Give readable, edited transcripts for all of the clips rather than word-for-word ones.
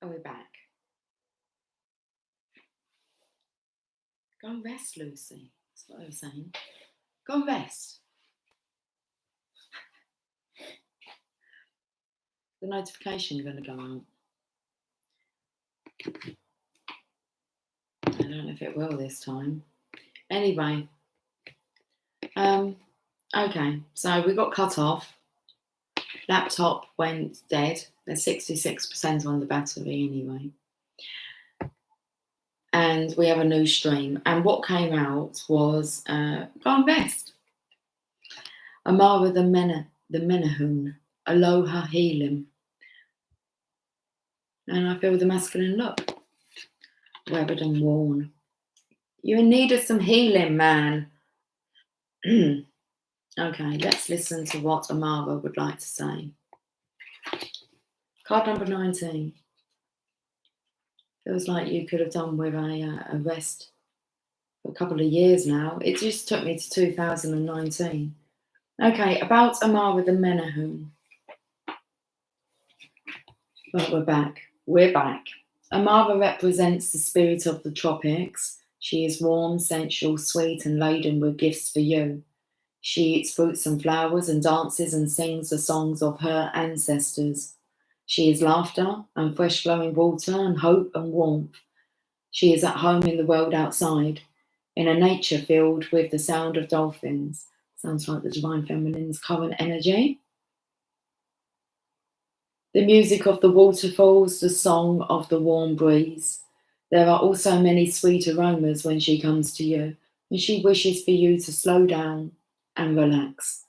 Are we back? Go and rest, Lucy. That's what I was saying. Go and rest. The notification going to go out. I don't know if it will this time. Anyway. Okay, so we got cut off. Laptop went dead. There's 66% on the battery anyway. And we have a new stream. And what came out was go and rest. Amara the Menahun, Aloha Healing. And I feel the masculine look. Weathered and worn. You're in need of some healing, man. Okay, let's listen to what Amara would like to say. Card number 19. Feels like you could have done with a rest for a couple of years now. It just took me to 2019. Okay, about Amara the Menahun. But we're back. We're back. Amara represents the spirit of the tropics. She is warm, sensual, sweet, and laden with gifts for you. She eats fruits and flowers and dances and sings the songs of her ancestors. She is laughter and fresh flowing water and hope and warmth. She is at home in the world outside, in a nature filled with the sound of dolphins. Sounds like the Divine Feminine's current energy. The music of the waterfalls, the song of the warm breeze. There are also many sweet aromas when she comes to you, and she wishes for you to slow down and relax,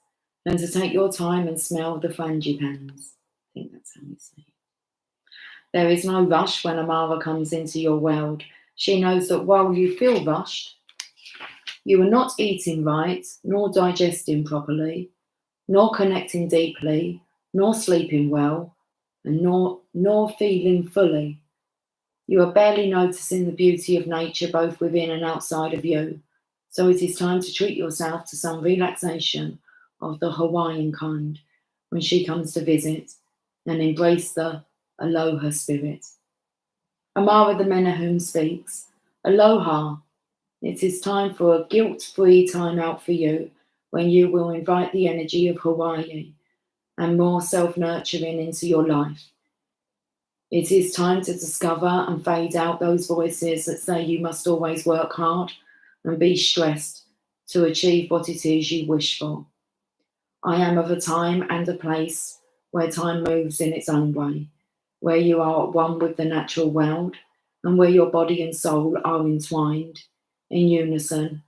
and to take your time and smell the frangipans. I think that's how we say it. There is no rush when Amara comes into your world. She knows that while you feel rushed, you are not eating right, nor digesting properly, nor connecting deeply, nor sleeping well, and nor feeling fully. You are barely noticing the beauty of nature both within and outside of you. So it is time to treat yourself to some relaxation of the Hawaiian kind when she comes to visit, and embrace the Aloha spirit. Amara the Menahun speaks. Aloha. It is time for a guilt-free time out for you when you will invite the energy of Hawaii and more self-nurturing into your life. It is time to discover and fade out those voices that say you must always work hard and be stressed to achieve what it is you wish for. I am of a time and a place where time moves in its own way, where you are at one with the natural world, and where your body and soul are entwined in unison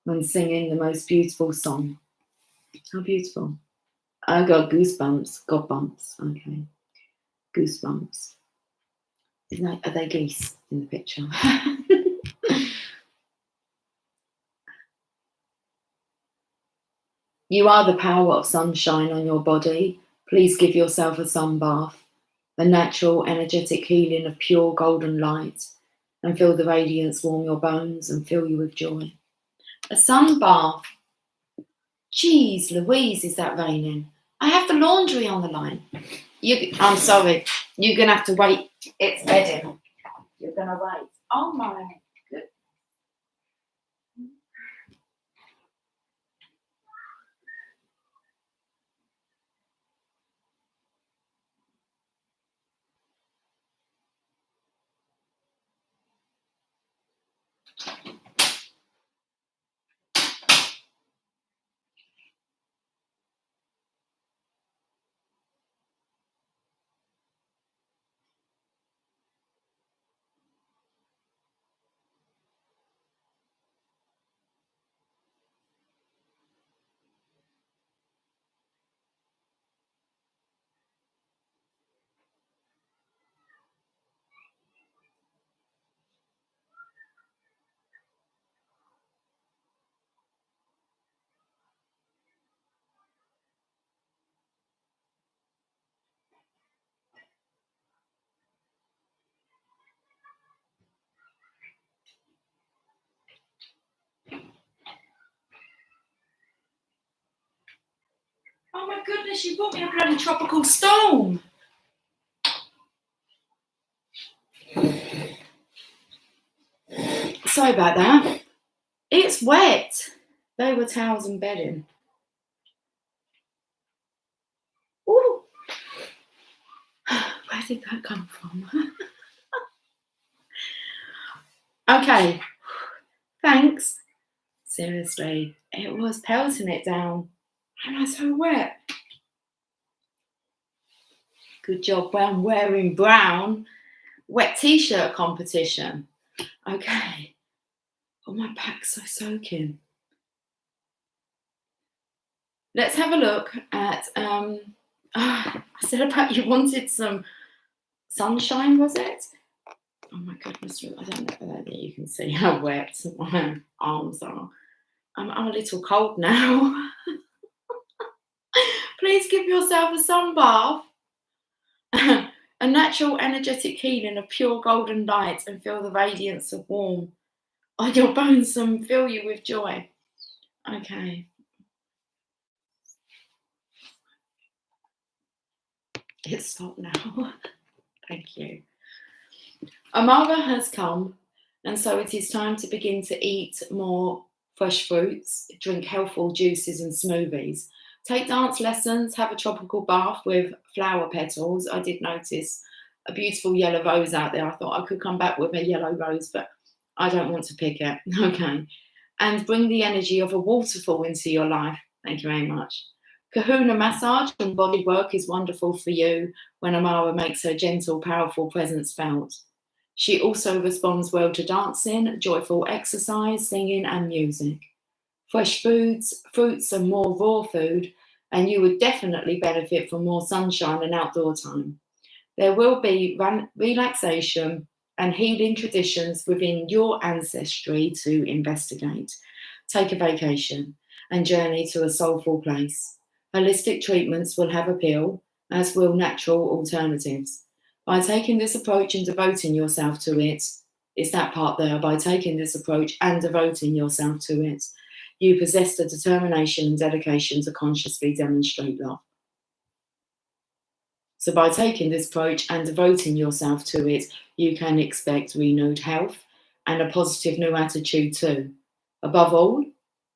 and singing the most beautiful song. How beautiful. I got goosebumps. Got bumps. Okay. Goosebumps. Are they geese in the picture? You are the power of sunshine on your body. Please give yourself a sun bath, a natural, energetic healing of pure golden light, and feel the radiance warm your bones and fill you with joy. A sun bath. Jeez Louise, is that raining? I have the laundry on the line. I'm sorry. You're going to have to wait. It's bedding. You're going to wait. Oh my goodness. Oh my goodness, you brought me a bloody tropical storm. Sorry about that. It's wet. They were towels and bedding. Ooh. Where did that come from? Okay. Thanks. Seriously, it was pelting it down. And I was so wet. Good job, I'm wearing brown. Wet t-shirt competition. Okay. Oh, my back's so soaking. Let's have a look at, I said about you wanted some sunshine, was it? Oh my goodness, I don't know that you can see how wet my arms are. I'm a little cold now. Please give yourself a sun bath. A natural energetic healing of pure golden light, and feel the radiance of warmth on your bones and fill you with joy. Okay. It's stopped now. Thank you. Amara has come, and so it is time to begin to eat more fresh fruits, drink healthful juices and smoothies, take dance lessons, have a tropical bath with flower petals. I did notice a beautiful yellow rose out there. I thought I could come back with a yellow rose, but I don't want to pick it. Okay. And bring the energy of a waterfall into your life. Thank you very much. Kahuna massage and body work is wonderful for you when Amara makes her gentle, powerful presence felt. She also responds well to dancing, joyful exercise, singing, and music. Fresh foods, fruits, and more raw food, and you would definitely benefit from more sunshine and outdoor time. There will be relaxation and healing traditions within your ancestry to investigate. Take a vacation and journey to a soulful place. Holistic treatments will have appeal, as will natural alternatives. By taking this approach and devoting yourself to it, it's that part there, by taking this approach and devoting yourself to it, you possess the determination and dedication to consciously demonstrate love. So by taking this approach and devoting yourself to it, you can expect renewed health and a positive new attitude too. Above all,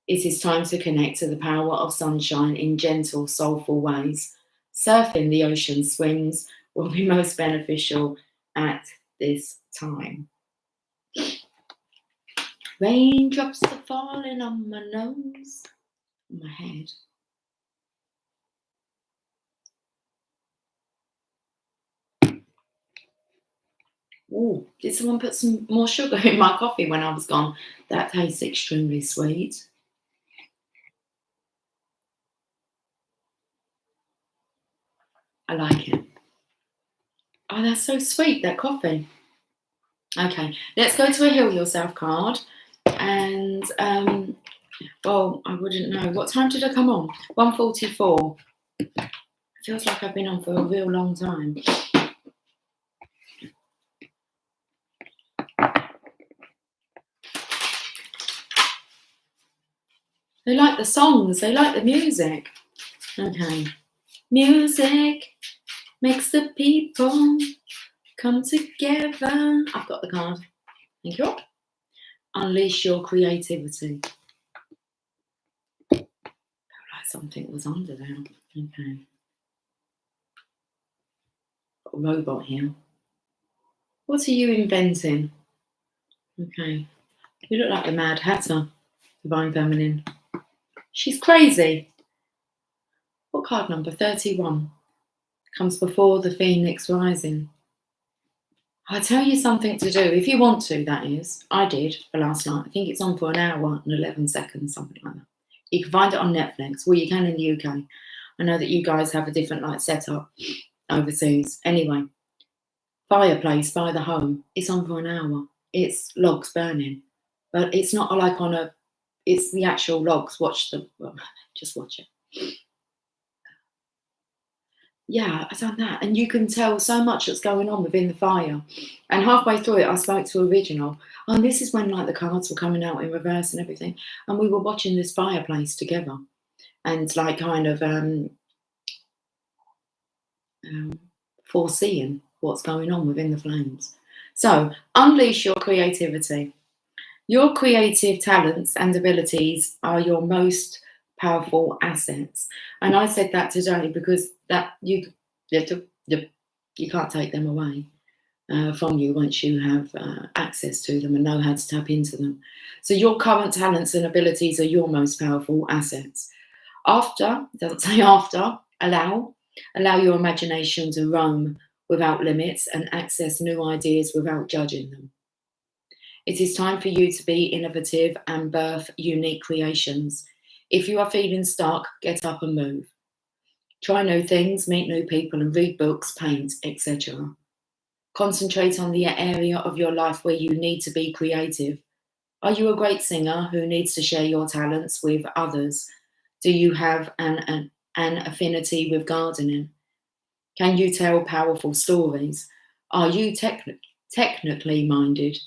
it is time to connect to the power of sunshine in gentle, soulful ways. Surfing the ocean swings will be most beneficial at this time. Raindrops are falling on my nose, on my head. Oh, did someone put some more sugar in my coffee when I was gone? That tastes extremely sweet. I like it. Oh, that's so sweet, that coffee. Okay, let's go to a Heal Yourself card. And, well, I wouldn't know. What time did I come on? 1:44. It feels like I've been on for a real long time. They like the songs, they like the music. Okay. Music makes the people come together. I've got the card. Thank you. Unleash your creativity. Felt like something was under there. Okay. Got a robot here. What are you inventing? Okay. You look like the Mad Hatter, Divine Feminine. She's crazy. What card number? 31. Comes before the Phoenix rising. I'll tell you something to do, if you want to, that is. I did for last night. I think it's on for an hour and 11 seconds, something like that. You can find it on Netflix. Well, you can in the UK. I know that you guys have a different setup overseas. Anyway, fireplace by the home. It's on for an hour. It's logs burning. But it's not like on a... It's the actual logs. Just watch it. Yeah, I've done that. And you can tell so much that's going on within the fire. And halfway through it, I spoke to Original. And this is when the cards were coming out in reverse and everything. And we were watching this fireplace together. And foreseeing what's going on within the flames. So, unleash your creativity. Your creative talents and abilities are your most powerful assets. And I said that today because that you can't take them away from you once you have access to them and know how to tap into them. So your current talents and abilities are your most powerful assets. After, it doesn't say after, allow your imagination to roam without limits and access new ideas without judging them. It is time for you to be innovative and birth unique creations. If you are feeling stuck, get up and move. Try new things, meet new people, and read books, paint, etc. Concentrate on the area of your life where you need to be creative. Are you a great singer who needs to share your talents with others? Do you have an affinity with gardening? Can you tell powerful stories? Are you technically minded?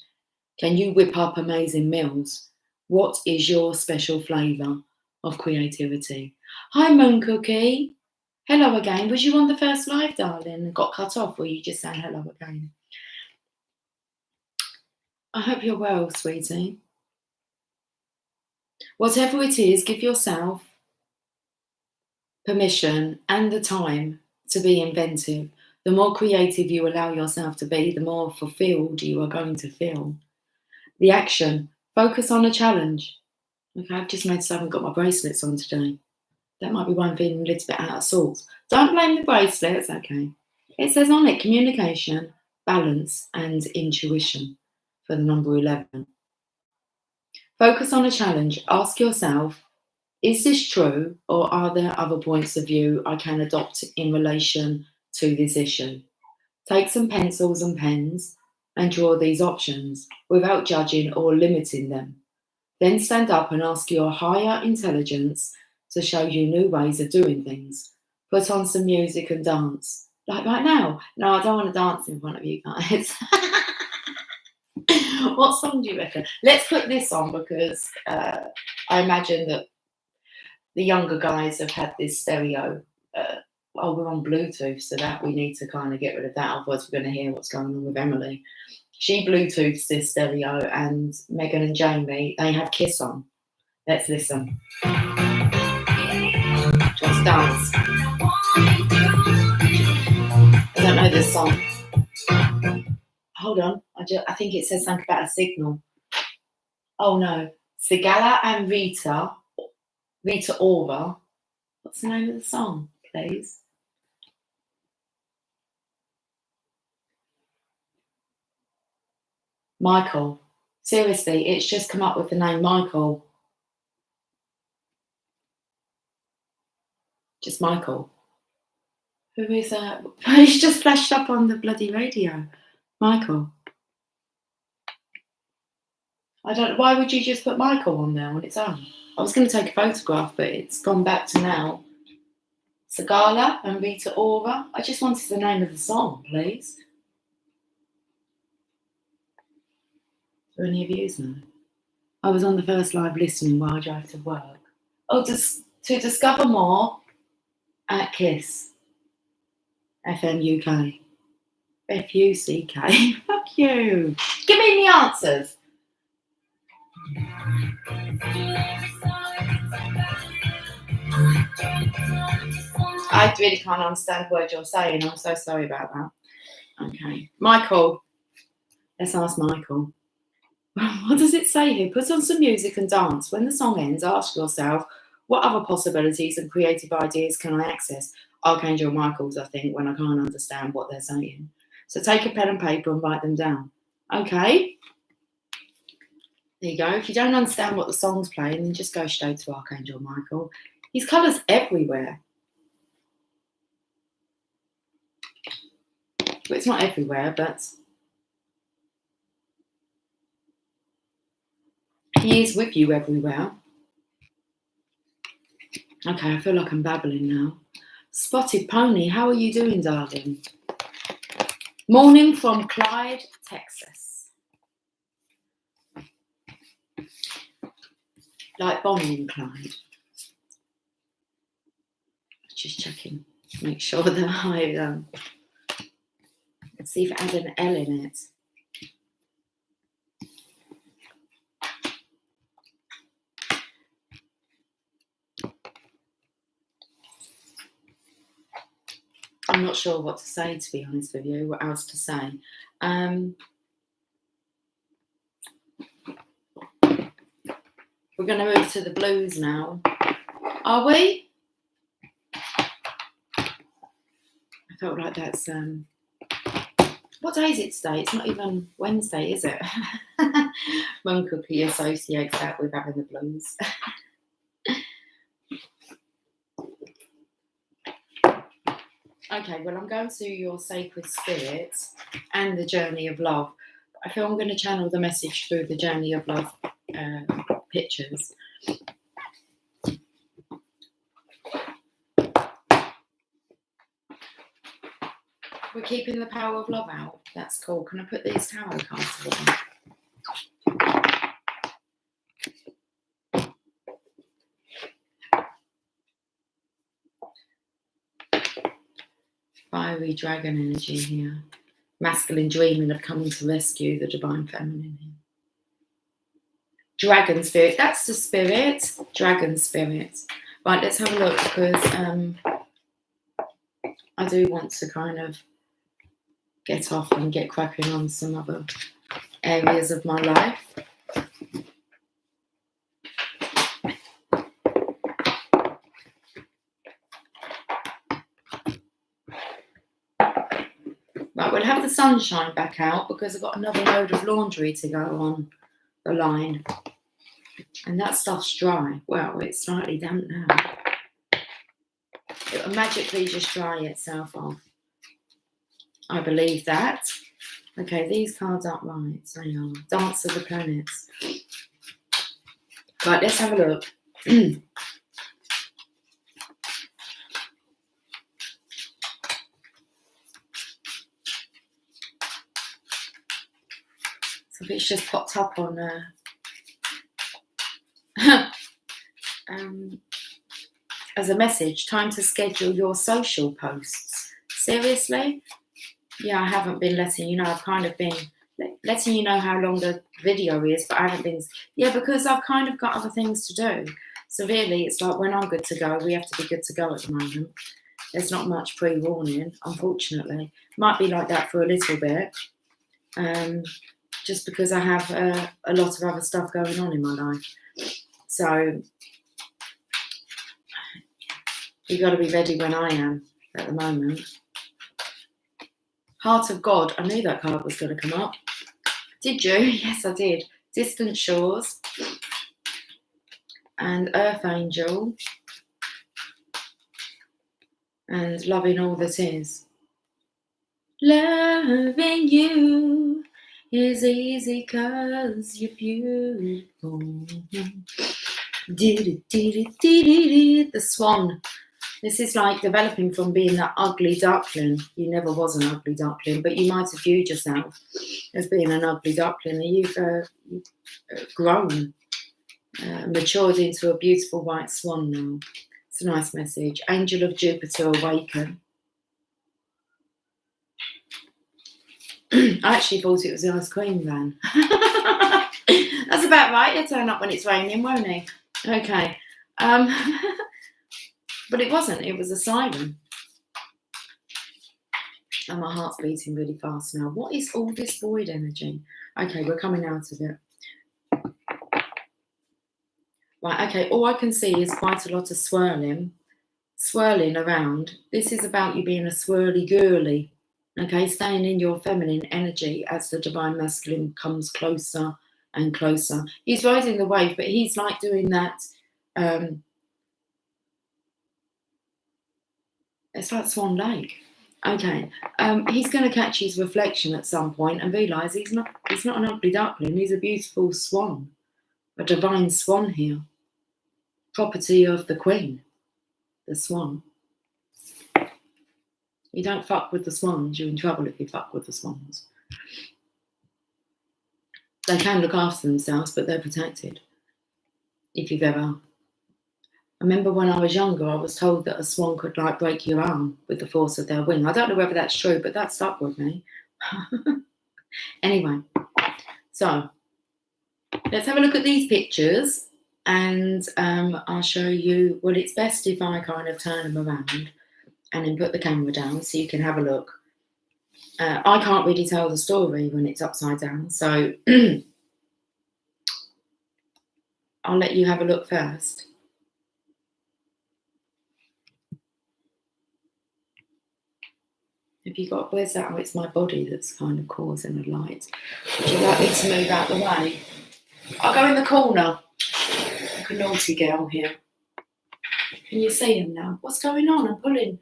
Can you whip up amazing meals? What is your special flavour of creativity? Hi, Moon Cookie. Hello again. Was you on the first live, darling, and got cut off, or you just saying hello again? I hope you're well, sweetie. Whatever it is, give yourself permission and the time to be inventive. The more creative you allow yourself to be, the more fulfilled you are going to feel. The action, focus on a challenge. Okay, I've just noticed I haven't got my bracelets on today. That might be why I'm feeling a little bit out of sorts. Don't blame the bracelets, okay. It says on it, communication, balance, and intuition for the number 11. Focus on a challenge. Ask yourself, is this true, or are there other points of view I can adopt in relation to this issue? Take some pencils and pens and draw these options without judging or limiting them. Then stand up and ask your higher intelligence to show you new ways of doing things. Put on some music and dance. Like right now. No, I don't want to dance in front of you guys. What song do you reckon? Let's put this on because I imagine that the younger guys have had this stereo. We're on Bluetooth, so that we need to kind of get rid of that. Otherwise, we're going to hear what's going on with Emily. She Bluetooths this stereo, and Megan and Jamie, they have Kiss on. Let's listen. Just dance. I don't know this song. Hold on. I think it says something about a signal. Oh no. Sigala and Rita Ora. What's the name of the song, please? Michael. Seriously, it's just come up with the name Michael. Just Michael. Who is that? It's just flashed up on the bloody radio. Michael. I don't. Why would you just put Michael on there on its own? I was going to take a photograph, but it's gone back to now. Sagala and Rita Ora. I just wanted the name of the song, please. Do any of you know? I was on the first live listening while I drove to work. Oh, to discover more at Kiss FM UK. FUCK. Fuck you. Give me the answers. I really can't understand what you're saying. I'm so sorry about that. Okay. Michael. Let's ask Michael. What does it say here? Put on some music and dance. When the song ends, ask yourself, what other possibilities and creative ideas can I access? Archangel Michael's, I think, when I can't understand what they're saying. So take a pen and paper and write them down. Okay. There you go. If you don't understand what the song's playing, then just go straight to Archangel Michael. His colours everywhere. Well, it's not everywhere, but he is with you everywhere. Okay, I feel like I'm babbling now. Spotted Pony, how are you doing, darling? Morning from Clyde, Texas. Like Bonnie and Clyde. Just checking, make sure that I see if it had an L in it. I'm not sure what to say, to be honest with you, what else to say. We're going to move to the blues now. Are we? I felt like that's... what day is it today? It's not even Wednesday, is it? Mum Cookie associates that with having the blues. Okay, well, I'm going to your sacred spirit and the journey of love. I feel I'm going to channel the message through the journey of love pictures. We're keeping the power of love out. That's cool. Can I put these tarot cards away? Fiery dragon energy here. Masculine dreaming of coming to rescue the divine feminine here. Dragon spirit. That's the spirit. Dragon spirit. Right, let's have a look, because I do want to kind of get off and get cracking on some other areas of my life. Right, we'll have the sunshine back out because I've got another load of laundry to go on the line. And that stuff's dry. Well, it's slightly damp now. It will magically just dry itself off. I believe that. Okay, these cards aren't right. They are. Dance of the Planets. Right, let's have a look. So it's just popped up on as a message. Time to schedule your social posts. Seriously? Yeah, I haven't been letting you know. I've kind of been letting you know how long the video is, but I haven't been. Yeah, because I've kind of got other things to do. So really, it's like when I'm good to go, we have to be good to go at the moment. There's not much pre-warning, unfortunately. Might be like that for a little bit. Just because I have a lot of other stuff going on in my life. So you've got to be ready when I am at the moment. Heart of God. I knew that card was going to come up. Did you? Yes, I did. Distant Shores. And Earth Angel. And Loving All That Is. Loving you is easy 'cause you're beautiful. The Swan. This is like developing from being that ugly duckling. You never was an ugly duckling, but you might have viewed yourself as being an ugly duckling. And you've grown, matured into a beautiful white swan now. It's a nice message. Angel of Jupiter, awaken. I actually thought it was the ice cream van. That's about right. He'll turn up when it's raining, won't he? Okay. But it wasn't. It was a siren. And my heart's beating really fast now. What is all this void energy? Okay, we're coming out of it. Right, okay. All I can see is quite a lot of swirling around. This is about you being a swirly girly. Okay, staying in your feminine energy as the divine masculine comes closer and closer. He's riding the wave, but he's like doing that. It's like Swan Lake. Okay, he's going to catch his reflection at some point and realise he's not an ugly duckling. He's a beautiful swan, a divine swan here. Property of the Queen, the swan. You don't fuck with the swans. You're in trouble if you fuck with the swans. They can look after themselves, but they're protected. If you've ever... I remember when I was younger, I was told that a swan could like break your arm with the force of their wing. I don't know whether that's true, but that stuck with me. Anyway, so let's have a look at these pictures and I'll show you. Well, it's best if I kind of turn them around and then put the camera down so you can have a look. I can't really tell the story when it's upside down, so I'll let you have a look first. Have you got, where's that? Oh, it's my body that's kind of causing the light. Would you like me to move out the way? I'll go in the corner. Like a naughty girl here. Can you see him now? What's going on? I'm pulling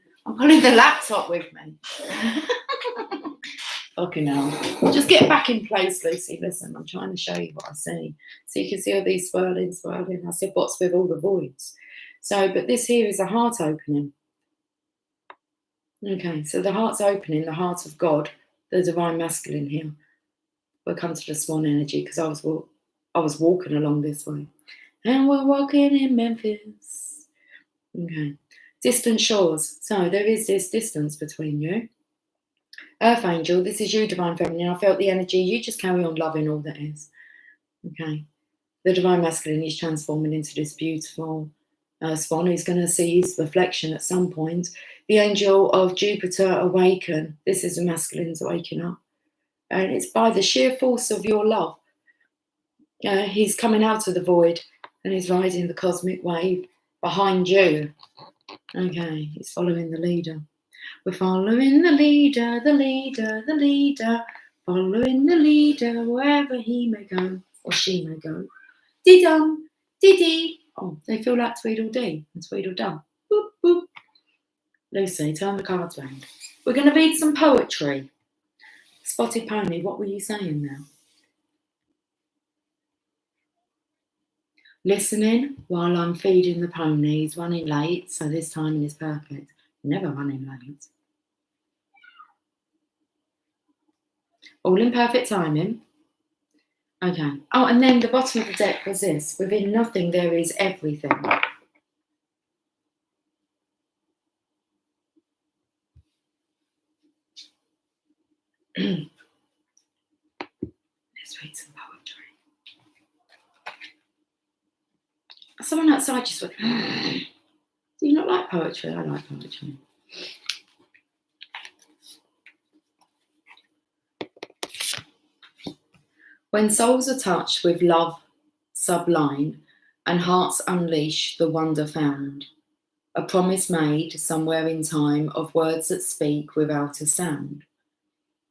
the laptop with me. Fucking hell. Just get back in place, Lucy. Listen, I'm trying to show you what I see. So you can see all these swirling. I said, what's with all the voids? So, but this here is a heart opening. Okay, so the heart's opening, the heart of God, the divine masculine here. We'll come to the swan energy because I was walking along this way. And we're walking in Memphis. Okay. Distant shores. So there is this distance between you. Earth angel, this is you, divine feminine. I felt the energy. You just carry on loving all that is. Okay. The divine masculine is transforming into this beautiful swan who's going to see his reflection at some point. The angel of Jupiter, awaken. This is the masculine's waking up. And it's by the sheer force of your love. He's coming out of the void and he's riding the cosmic wave behind you. Okay, he's following the leader. We're following the leader, the leader, the leader. Following the leader wherever he may go or she may go. Dee-dum, dee-dee. Oh, they feel like Tweedledee and Tweedledum. Boop, boop. Lucy, turn the cards round. We're going to read some poetry. Spotted Pony, what were you saying now? Listening while I'm feeding the ponies, running late, so this timing is perfect. Never running late. All in perfect timing. Okay. Oh, and then the bottom of the deck was this. Within nothing there is everything. Let's read some poetry. Someone outside just went, do you not like poetry? I like poetry. When souls are touched with love sublime and hearts unleash the wonder found, a promise made somewhere in time of words that speak without a sound.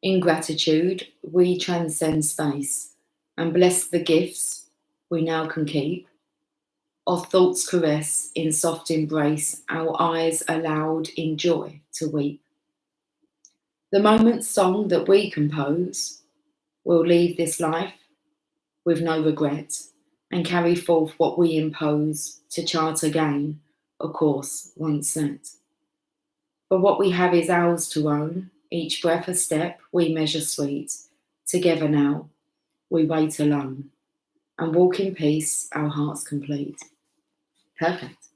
In gratitude, we transcend space and bless the gifts we now can keep. Our thoughts caress in soft embrace, our eyes allowed in joy to weep. The moment's song that we compose will leave this life with no regret and carry forth what we impose to chart again a course once set. But what we have is ours to own, each breath a step we measure sweet. Together now we wait alone and walk in peace, our hearts complete. Perfect.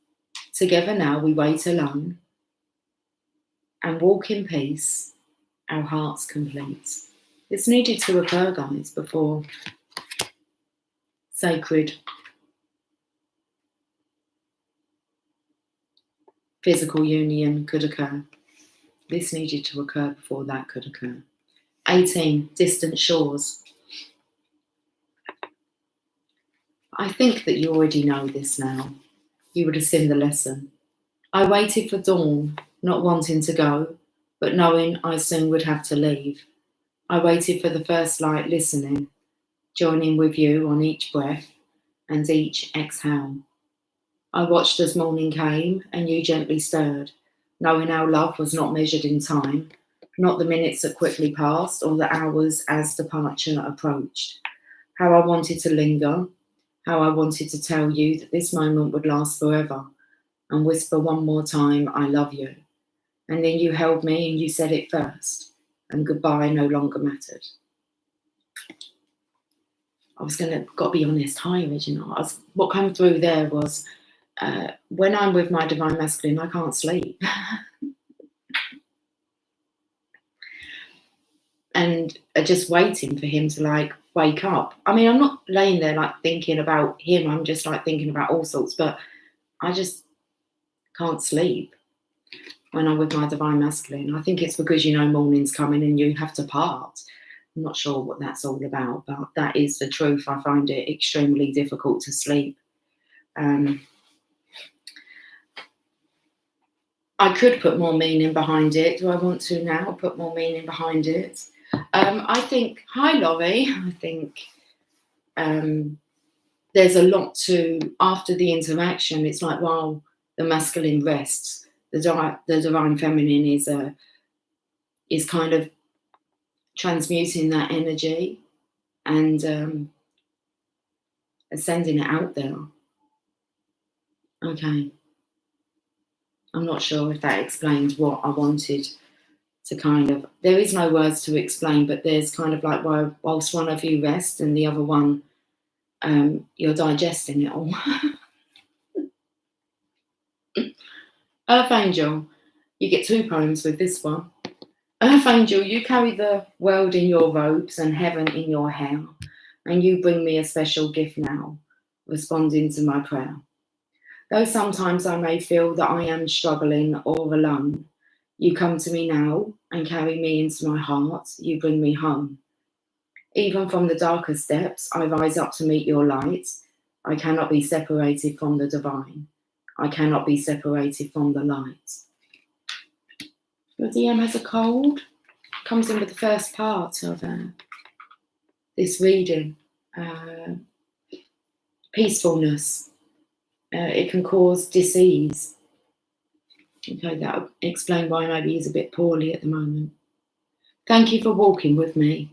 Together now we wait alone and walk in peace, our hearts complete. This needed to occur, guys, before sacred physical union could occur. This needed to occur before that could occur. 18, distant shores. I think that you already know this now. You would have seen the lesson. I waited for dawn, not wanting to go, but knowing I soon would have to leave. I waited for the first light, listening, joining with you on each breath and each exhale. I watched as morning came and you gently stirred, knowing our love was not measured in time, not the minutes that quickly passed or the hours as departure approached. How I wanted to linger, how I wanted to tell you that this moment would last forever and whisper one more time, I love you. And then you held me and you said it first, and goodbye no longer mattered. I was got to be honest, hi original. What came through there was, when I'm with my divine masculine, I can't sleep. And just waiting for him to like wake up. I mean, I'm not laying there like thinking about him. I'm just like thinking about all sorts, but I just can't sleep. when I'm with my divine masculine. I think it's because morning's coming and you have to part. I'm not sure what that's all about, but that is the truth. I find it extremely difficult to sleep. I could put more meaning behind it. Do I want to now put more meaning behind it? I think, hi Laurie, I think there's a lot to, after the interaction, it's like while the masculine rests, the divine feminine is kind of transmuting that energy and sending it out there. Okay. I'm not sure if that explains what I wanted to kind of, there is no words to explain, but there's kind of like whilst one of you rests and the other one, you're digesting it all. Earth Angel, you get 2 poems with this one. Earth Angel, you carry the world in your robes and heaven in your hair, and you bring me a special gift now, responding to my prayer. Though sometimes I may feel that I am struggling or alone, you come to me now and carry me into my heart, you bring me home. Even from the darkest depths, I rise up to meet your light. I cannot be separated from the divine. I cannot be separated from the light. Your DM has a cold. Comes in with the first part of this reading. Peacefulness. It can cause disease. Okay, that'll explain why maybe he's a bit poorly at the moment. Thank you for walking with me.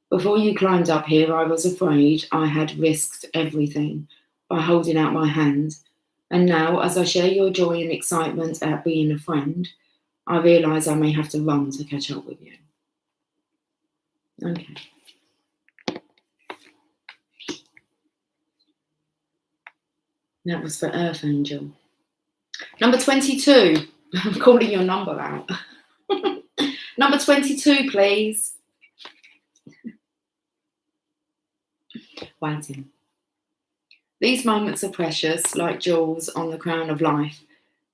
Before you climbed up here, I was afraid I had risked everything by holding out my hand. And now, as I share your joy and excitement at being a friend, I realise I may have to run to catch up with you. Okay. That was for Earth Angel. Number 22. I'm calling your number out. Number 22, please. Waiting. These moments are precious, like jewels on the crown of life.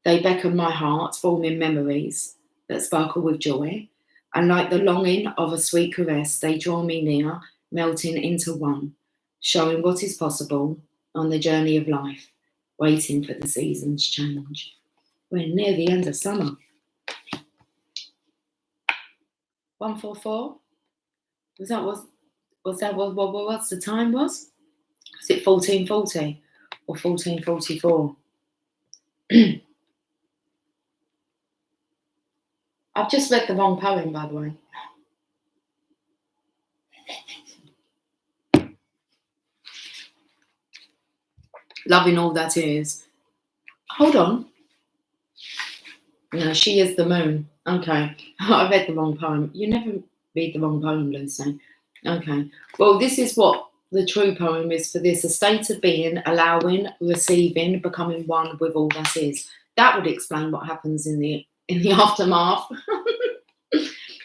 They beckon my heart, forming memories that sparkle with joy. And like the longing of a sweet caress, they draw me near, melting into one, showing what is possible on the journey of life, waiting for the seasons change. We're near the end of summer. 144? Was that what the time was? Was it 1440 or 1444? I've just read the wrong poem, by the way. Loving all that is. Hold on. No, she is the moon. Okay. I read the wrong poem. You never read the wrong poem, Lucy. Okay. Well, this is what the true poem is for this. A state of being, allowing, receiving, becoming one with all that is. That would explain what happens in the aftermath.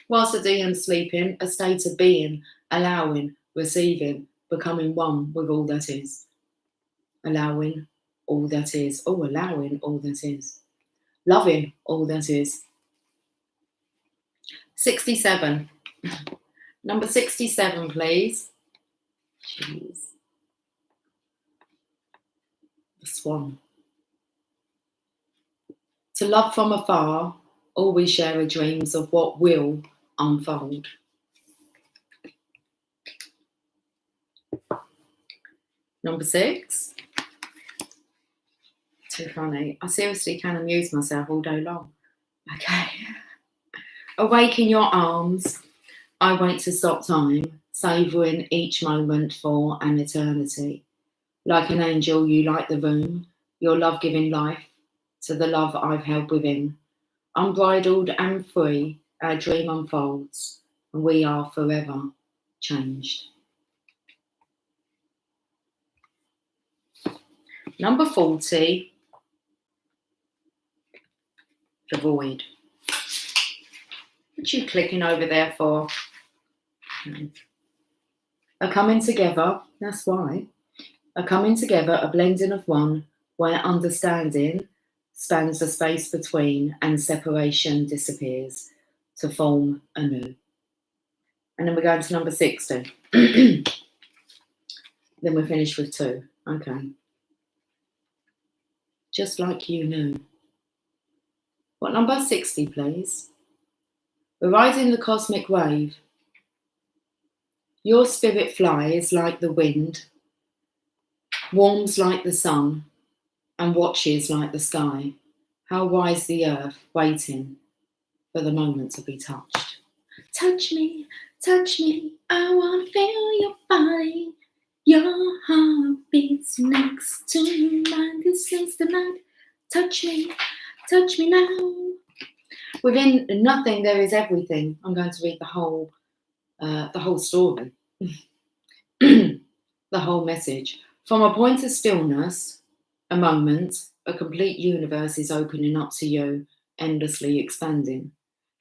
Whilst the DM's sleeping, a state of being, allowing, receiving, becoming one with all that is. Allowing all that is. Oh, allowing all that is. Loving all that is. 67. Number 67, please. Jeez. The swan. To love from afar, all we share are dreams of what will unfold. Number 6. Too funny. I seriously can amuse myself all day long. Okay. Awake in your arms, I wait to stop time, savouring each moment for an eternity. Like an angel, you light the room, your love giving life to the love I've held within. Unbridled and free, our dream unfolds, and we are forever changed. Number 40, the void. What are you clicking over there for? A coming together, that's why. A coming together, a blending of one, where understanding spans the space between, and separation disappears to form anew. And then we're going to number 60. Then we're finished with 2. Okay. Just like you knew. What number 60, please? We're riding the cosmic wave. Your spirit flies like the wind, warms like the sun, and watches like the sky. How wise the earth, waiting for the moment to be touched. Touch me, I want to feel your body. Your heart beats next to mine. This is the night. Touch me now. Within nothing there is everything. I'm going to read the whole story, the whole message. From a point of stillness, a moment, a complete universe is opening up to you, endlessly expanding.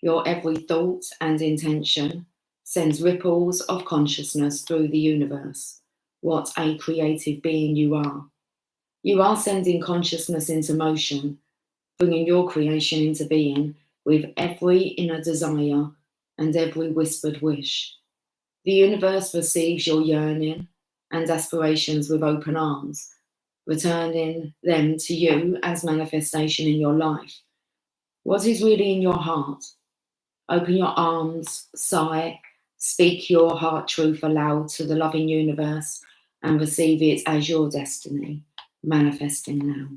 Your every thought and intention sends ripples of consciousness through the universe. What a creative being you are. You are sending consciousness into motion, bringing your creation into being with every inner desire and every whispered wish. The universe receives your yearning and aspirations with open arms, returning them to you as manifestation in your life. What is really in your heart? Open your arms, sigh, speak your heart truth aloud to the loving universe and receive it as your destiny, manifesting now.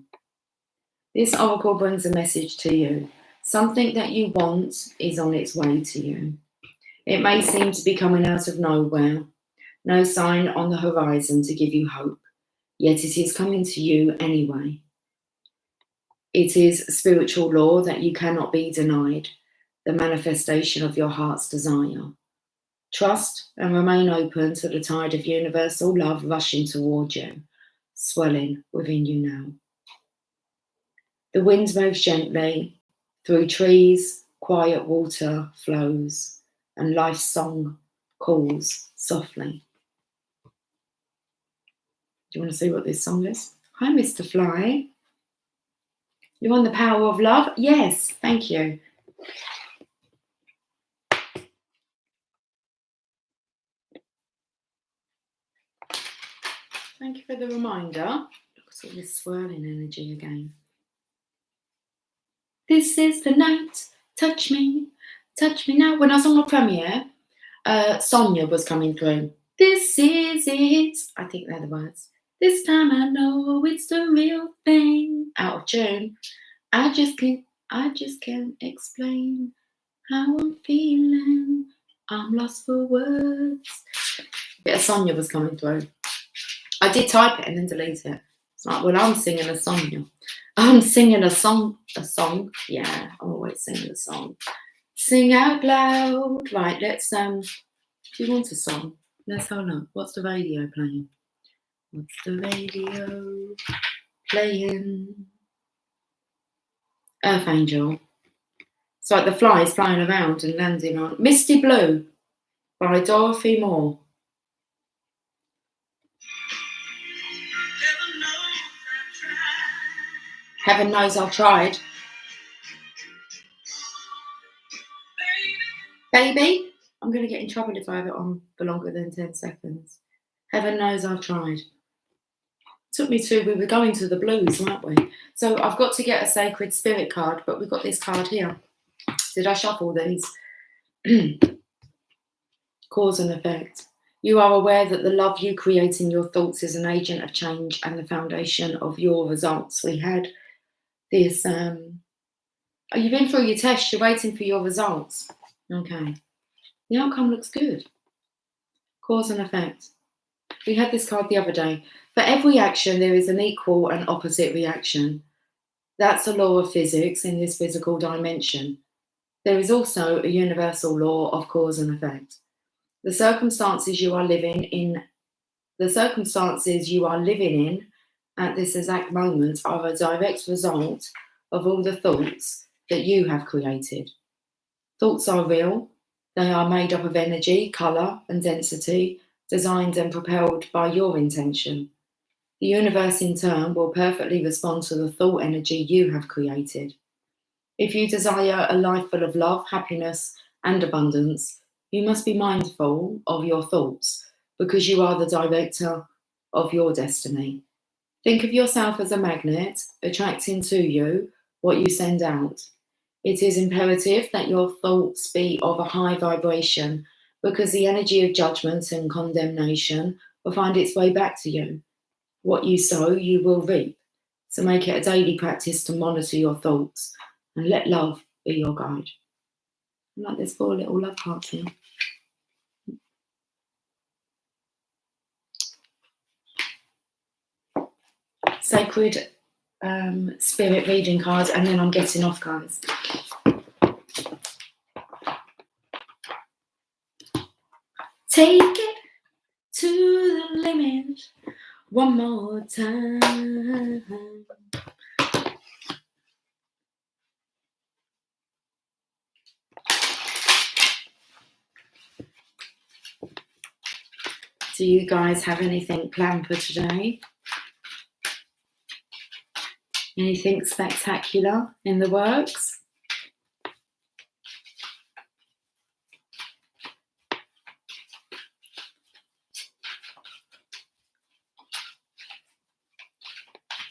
This oracle brings a message to you. Something that you want is on its way to you. It may seem to be coming out of nowhere, no sign on the horizon to give you hope, yet it is coming to you anyway. It is spiritual law that you cannot be denied, the manifestation of your heart's desire. Trust and remain open to the tide of universal love rushing toward you, swelling within you now. The wind moves gently through trees, quiet water flows, and life's song calls softly. Do you want to see what this song is? Hi, Mr. Fly. You want the power of love? Yes, thank you. Thank you for the reminder. Look at all this swirling energy again. This is the night. Touch me now. When I was on my premiere, Sonia was coming through. This is it. I think they're the words. This time I know it's the real thing. Out of tune. I just can't explain how I'm feeling. I'm lost for words. Bit of Sonia was coming through. I did type it and then delete it. It's like, well, I'm singing a Sonia. I'm singing a song. Yeah, I'm always singing a song. Sing out loud. Right, let's, do you want a song? Let's have a look. What's the radio playing? What's the radio playing? Earth Angel. It's like the flies flying around and landing on Misty Blue by Dorothy Moore. Heaven knows I've tried. Baby, I'm going to get in trouble if I have it on for longer than 10 seconds. Heaven knows I've tried. We were going to the blues, weren't we? So I've got to get a sacred spirit card, but we've got this card here. Did I shuffle these? Cause and effect. You are aware that the love you create in your thoughts is an agent of change and the foundation of your results. We had this, you've been through your test, you're waiting for your results. Okay. The outcome looks good. Cause and effect. We had this card the other day. For every action, there is an equal and opposite reaction. That's a law of physics in this physical dimension. There is also a universal law of cause and effect. The circumstances you are living in at this exact moment are a direct result of all the thoughts that you have created. Thoughts are real. They are made up of energy, colour, and density, designed and propelled by your intention. The universe in turn will perfectly respond to the thought energy you have created. If you desire a life full of love, happiness, and abundance, you must be mindful of your thoughts because you are the director of your destiny. Think of yourself as a magnet, attracting to you what you send out. It is imperative that your thoughts be of a high vibration because the energy of judgment and condemnation will find its way back to you. What you sow, you will reap. So make it a daily practice to monitor your thoughts and let love be your guide. Like there's 4 little love hearts here. Sacred spirit reading cards, and then I'm getting off, guys. Take it to the limit one more time. Do you guys have anything planned for today? Anything spectacular in the works?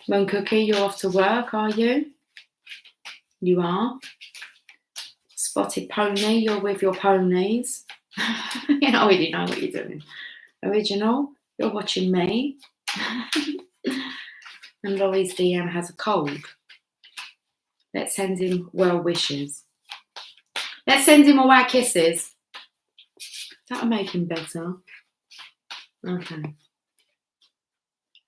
Moon Cookie, you're off to work, are you? You are. Spotted Pony, you're with your ponies. I already know what you're doing. Original, you're watching me. And Laurie's DM has a cold. Let's send him well wishes. Let's send him all our kisses. That'll make him better. Okay.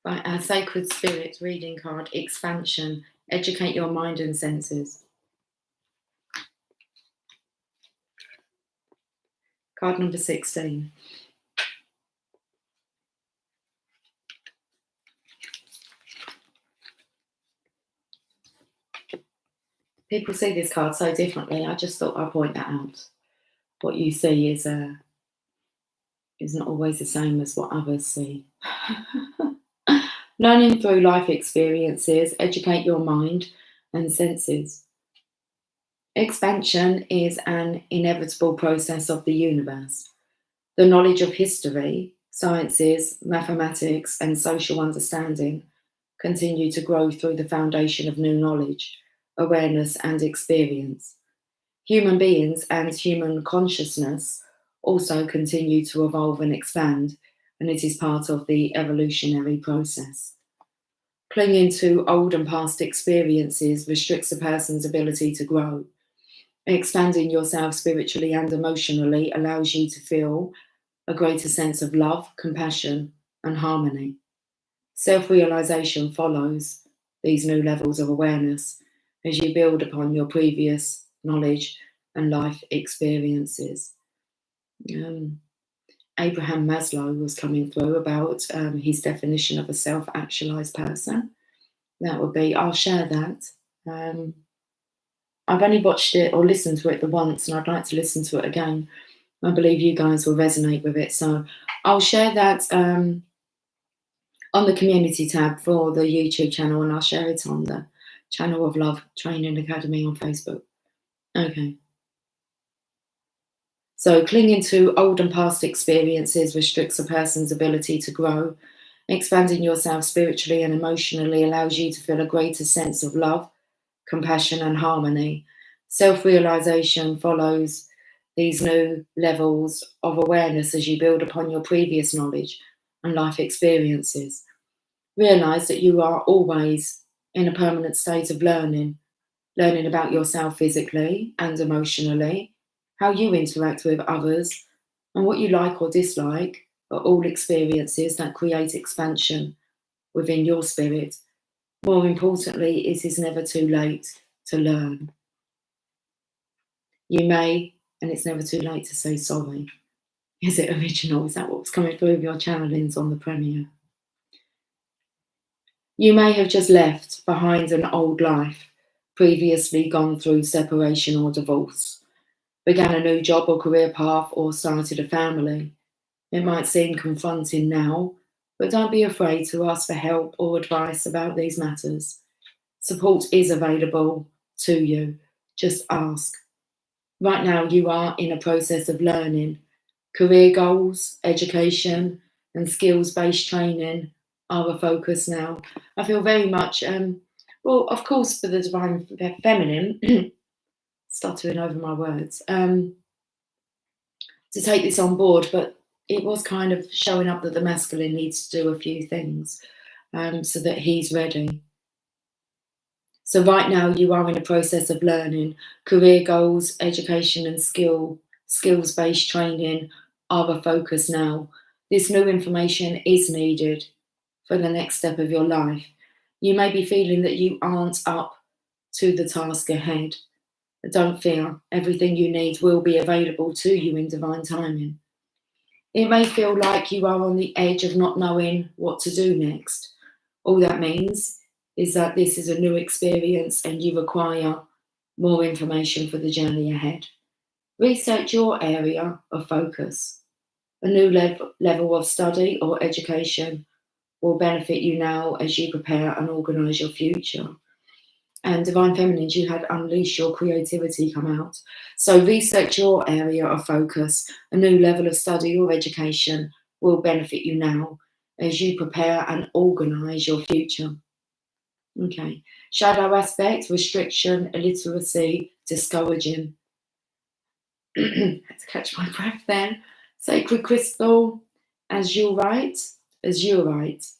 Right, our Sacred Spirit reading card, Expansion. Educate your mind and senses. Card number 16. People see this card so differently. I just thought I'd point that out. What you see is not always the same as what others see. Learning through life experiences, educate your mind and senses. Expansion is an inevitable process of the universe. The knowledge of history, sciences, mathematics, and social understanding continue to grow through the foundation of new knowledge, awareness, and experience. Human beings and human consciousness also continue to evolve and expand, and it is part of the evolutionary process. Clinging to old and past experiences restricts a person's ability to grow. Expanding yourself spiritually and emotionally allows you to feel a greater sense of love, compassion, and harmony. Self-realization follows these new levels of awareness as you build upon your previous knowledge and life experiences. Abraham Maslow was coming through about his definition of a self-actualized person. That would be, I'll share that. I've only watched it or listened to it the once, and I'd like to listen to it again. I believe you guys will resonate with it. So I'll share that on the community tab for the YouTube channel, and I'll share it on the Channel of Love Training Academy on Facebook. Okay. So clinging to old and past experiences restricts a person's ability to grow. Expanding yourself spiritually and emotionally allows you to feel a greater sense of love, compassion, and harmony. Self-realization follows these new levels of awareness as you build upon your previous knowledge and life experiences. Realize that you are always in a permanent state of learning about yourself physically and emotionally, how you interact with others, and what you like or dislike are all experiences that create expansion within your spirit. More importantly, it is never too late to learn. You may, and it's never too late to say sorry. Is it original? Is that what's coming through with your channelings on the premiere? You may have just left behind an old life, previously gone through separation or divorce, began a new job or career path, or started a family. It might seem confronting now, But don't be afraid to ask for help or advice about these matters. Support is available to you. Just ask. Right now, you are in a process of learning. Career goals, education, and skills based training are a focus now. I feel very much, well, of course, for the divine feminine, stuttering over my words, to take this on board, but it was kind of showing up that the masculine needs to do a few things so that he's ready. So right now you are in a process of learning. Career goals, education and skills-based training are a focus now. This new information is needed for the next step of your life. You may be feeling that you aren't up to the task ahead. But don't fear, everything you need will be available to you in divine timing. It may feel like you are on the edge of not knowing what to do next. All that means is that this is a new experience and you require more information for the journey ahead. Research your area of focus. A new level of study or education will benefit you now as you prepare and organise your future. And Divine Feminines, you had unleash your creativity come out. So research your area of focus. A new level of study or education will benefit you now as you prepare and organise your future. Okay. Shadow aspect, restriction, illiteracy, discouraging. Had to catch my breath then. Sacred crystal, azurite, Azurite.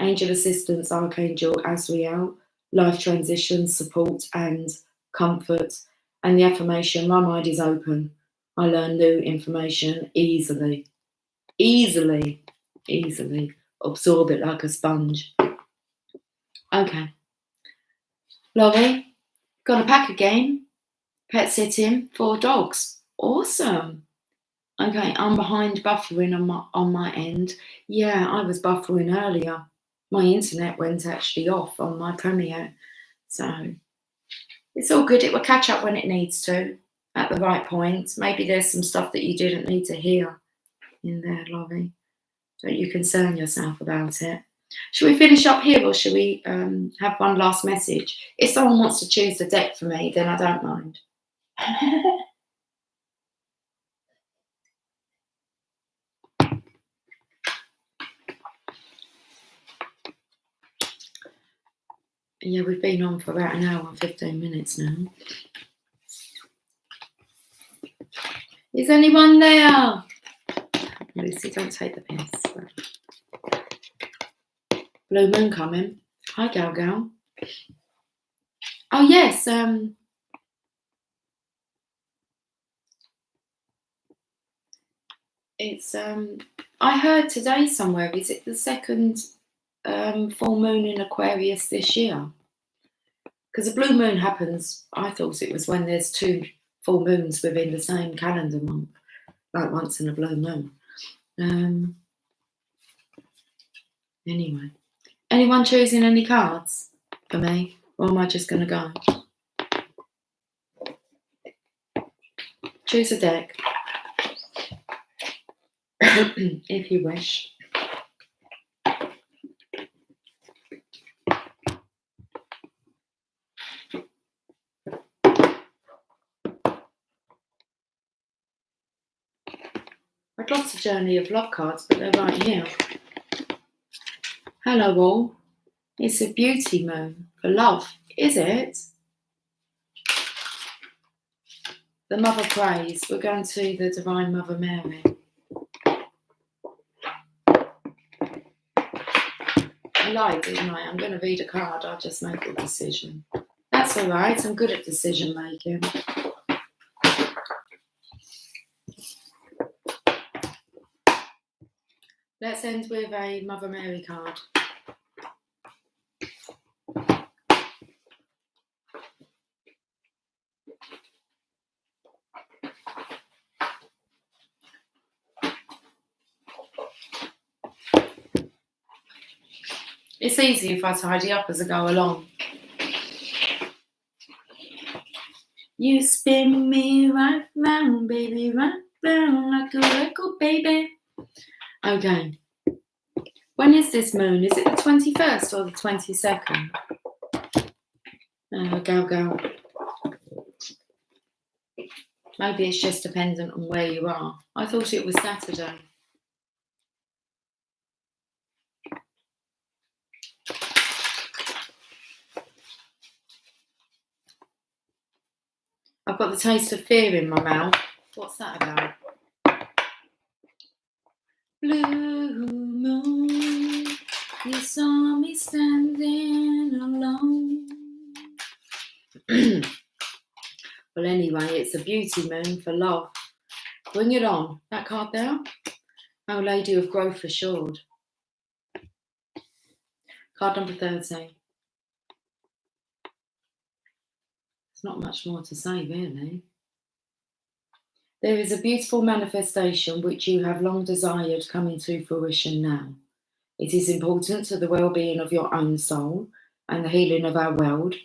Angel assistance, Archangel Azrael, life transition, support and comfort. And the affirmation, my mind is open. I learn new information easily. Absorb it like a sponge. Okay. Laurie, got a pack again. Pet sitting for dogs. Awesome. Okay, I'm behind buffering on my end. Yeah, I was buffering earlier. My internet went actually off on my Premiere. So it's all good. It will catch up when it needs to at the right point. Maybe there's some stuff that you didn't need to hear in there, Laurie. Don't you concern yourself about it. Should we finish up here or should we have one last message? If someone wants to choose the deck for me, then I don't mind. Yeah, we've been on for about an hour and 15 minutes now. Is anyone there? Lucy, don't take the piss. Blue Moon coming. Hi, Gal. Oh, yes. It's I heard today somewhere, is it the second full moon in Aquarius this year? Because a blue moon happens, I thought it was when there's two full moons within the same calendar month, like once in a blue moon. Anyway, anyone choosing any cards for me, or am I just going to go? Choose a deck, if you wish. I'd lost a journey of love cards, but they're right here. Hello all. It's a beauty moon for love, is it? The Mother prays. We're going to the Divine Mother Mary. I lied, didn't I? I'm going to read a card. I'll just make a decision. That's all right. I'm good at decision making. Let's end with a Mother Mary card. It's easy if I tidy up as I go along. You spin me right round, baby, right down like a record, baby. Okay. When is this moon? Is it the 21st or the 22nd? Go. Maybe it's just dependent on where you are. I thought it was Saturday. I've got the taste of fear in my mouth. What's that about? Blue moon, you saw me standing alone. Well, anyway, it's a beauty moon for love. Bring it on. That card there? Our Lady of Growth Assured. Card number 13. There's not much more to say, really. There is a beautiful manifestation which you have long desired coming to fruition now. It is important to the well-being of your own soul and the healing of our world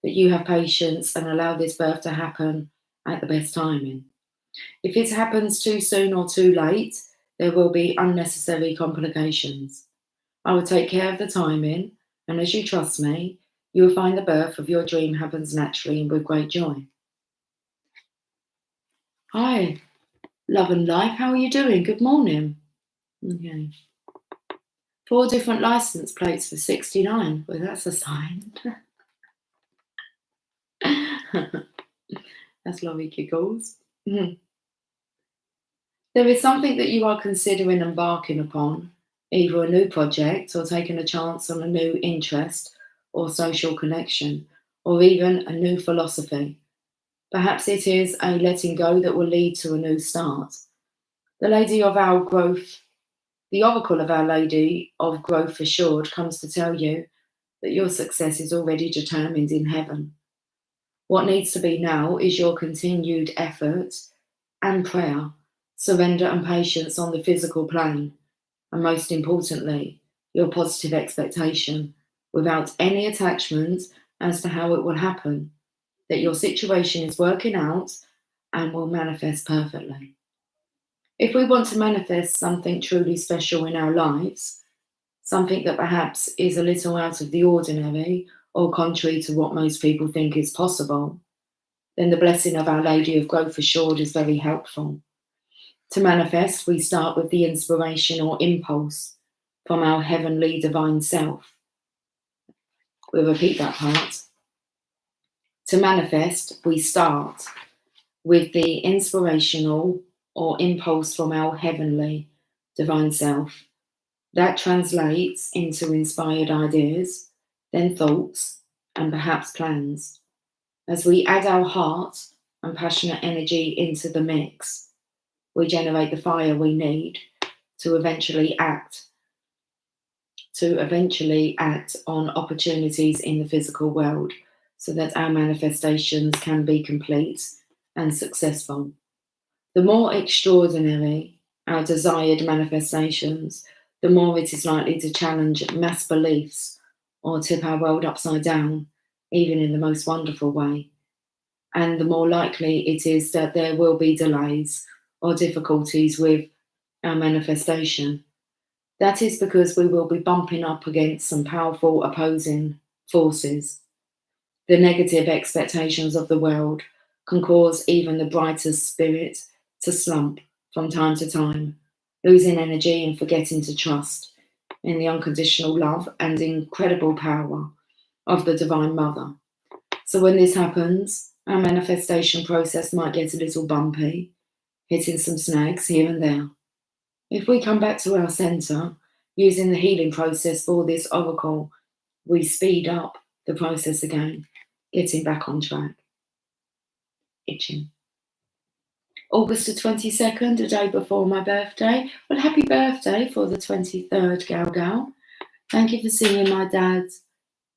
that you have patience and allow this birth to happen at the best timing. If it happens too soon or too late, there will be unnecessary complications. I will take care of the timing, and as you trust me, you will find the birth of your dream happens naturally and with great joy. Hi, love and life, how are you doing? Good morning. Okay. 4 different license plates for 69. Well, that's a sign. That's lovely giggles. There is something that you are considering embarking upon, either a new project or taking a chance on a new interest or social connection, or even a new philosophy. Perhaps it is a letting go that will lead to a new start. The Lady of Our Growth, the Oracle of Our Lady of Growth Assured comes to tell you that your success is already determined in heaven. What needs to be now is your continued effort and prayer, surrender and patience on the physical plane, and most importantly, your positive expectation, without any attachment as to how it will happen, that your situation is working out and will manifest perfectly. If we want to manifest something truly special in our lives, something that perhaps is a little out of the ordinary or contrary to what most people think is possible, then the blessing of Our Lady of Growth Assured is very helpful. To manifest, we start with the inspiration or impulse from our heavenly divine self. We'll repeat that part. To manifest, we start with the inspirational or impulse from our heavenly divine self. That translates into inspired ideas, then thoughts, and perhaps plans. As we add our heart and passionate energy into the mix, we generate the fire we need to eventually act on opportunities in the physical world so that our manifestations can be complete and successful. The more extraordinary our desired manifestations, the more it is likely to challenge mass beliefs or tip our world upside down, even in the most wonderful way. And the more likely it is that there will be delays or difficulties with our manifestation. That is because we will be bumping up against some powerful opposing forces. The negative expectations of the world can cause even the brightest spirit to slump from time to time, losing energy and forgetting to trust in the unconditional love and incredible power of the Divine Mother. So when this happens, our manifestation process might get a little bumpy, hitting some snags here and there. If we come back to our centre, using the healing process for this oracle, we speed up the process again, getting back on track. Itching. August the 22nd, the day before my birthday. Well, happy birthday for the 23rd, Gal. Thank you for singing my dad.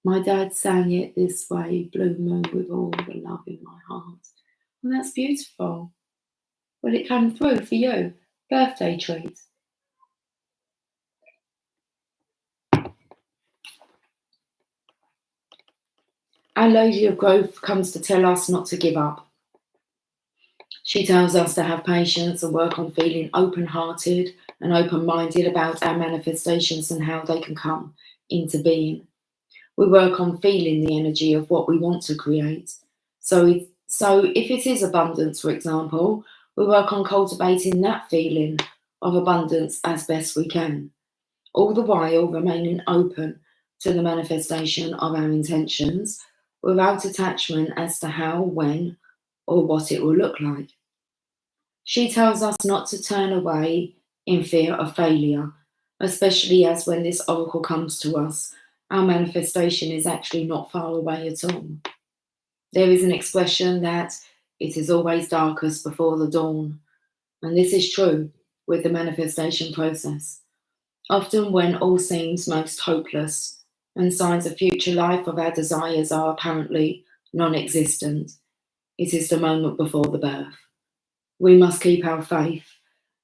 My dad sang it this way, Blue Moon with all the love in my heart. Well, that's beautiful. Well, it came through for you. Birthday treat. Our Lady of Growth comes to tell us not to give up. She tells us to have patience and work on feeling open-hearted and open-minded about our manifestations and how they can come into being. We work on feeling the energy of what we want to create. So if it is abundance, for example, we work on cultivating that feeling of abundance as best we can, all the while remaining open to the manifestation of our intentions without attachment as to how, when, or what it will look like. She tells us not to turn away in fear of failure, especially as when this oracle comes to us, our manifestation is actually not far away at all. There is an expression that it is always darkest before the dawn, and this is true with the manifestation process. Often when all seems most hopeless and signs of future life of our desires are apparently non-existent, it is the moment before the birth. We must keep our faith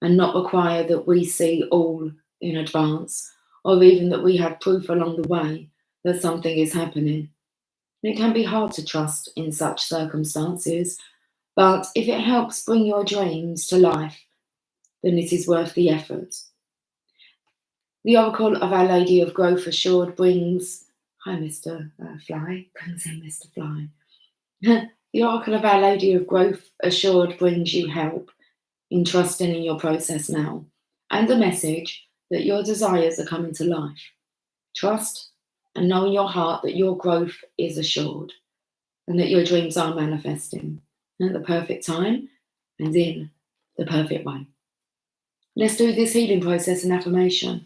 and not require that we see all in advance, or even that we have proof along the way that something is happening. It can be hard to trust in such circumstances, but if it helps bring your dreams to life, then it is worth the effort. The Oracle of Our Lady of Growth Assured brings, hi Mr. Fly, couldn't say Mr. Fly. The Oracle of Our Lady of Growth Assured brings you help in trusting in your process now, and the message that your desires are coming to life. Trust and know in your heart that your growth is assured and that your dreams are manifesting at the perfect time and in the perfect way. Let's do this healing process and affirmation.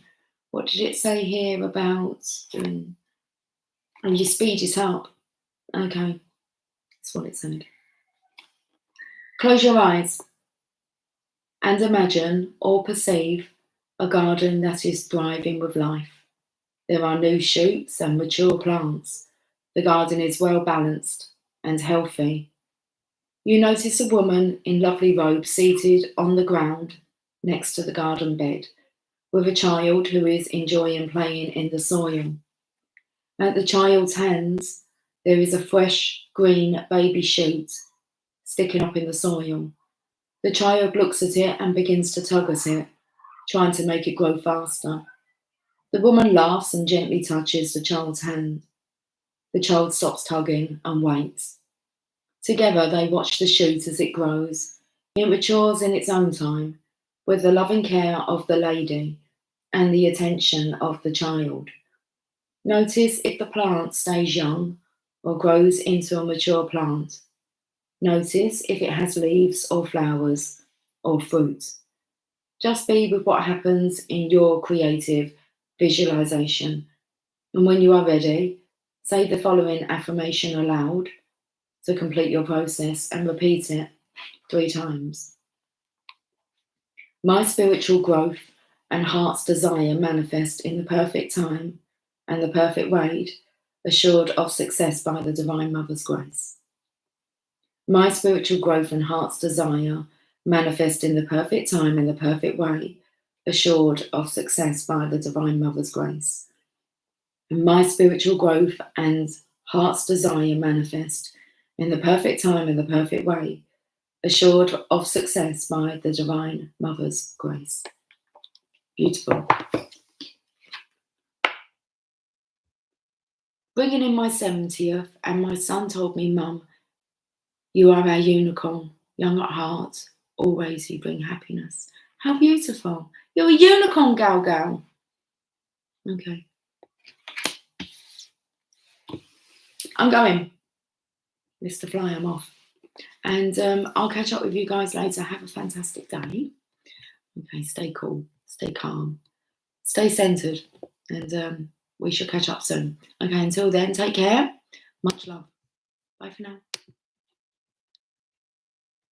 What did it say here about doing? And you speed it up. Okay, that's what it said. Close your eyes and imagine or perceive a garden that is thriving with life. There are new shoots and mature plants. The garden is well balanced and healthy. You notice a woman in lovely robes seated on the ground next to the garden bed with a child who is enjoying playing in the soil. At the child's hands, there is a fresh green baby shoot sticking up in the soil. The child looks at it and begins to tug at it, trying to make it grow faster. The woman laughs and gently touches the child's hand. The child stops tugging and waits. Together they watch the shoot as it grows. It matures in its own time, with the loving care of the lady and the attention of the child. Notice if the plant stays young or grows into a mature plant. Notice if it has leaves or flowers or fruit. Just be with what happens in your creative visualization. And when you are ready, say the following affirmation aloud to complete your process and repeat it 3 times. My spiritual growth and heart's desire manifest in the perfect time and the perfect way, assured of success by the Divine Mother's grace. My spiritual growth and heart's desire manifest in the perfect time and the perfect way, assured of success by the Divine Mother's grace. And my spiritual growth and heart's desire manifest in the perfect time and the perfect way, assured of success by the Divine Mother's grace. Beautiful. Bringing in my 70th, and my son told me, Mum, you are our unicorn, young at heart, always you bring happiness. How beautiful. You're a unicorn, gal. Okay. I'm going. Mr. Fly, I'm off. And I'll catch up with you guys later. Have a fantastic day. Okay, stay cool, stay calm, stay centered, and we shall catch up soon. Okay, until then, take care. Much love. Bye for now.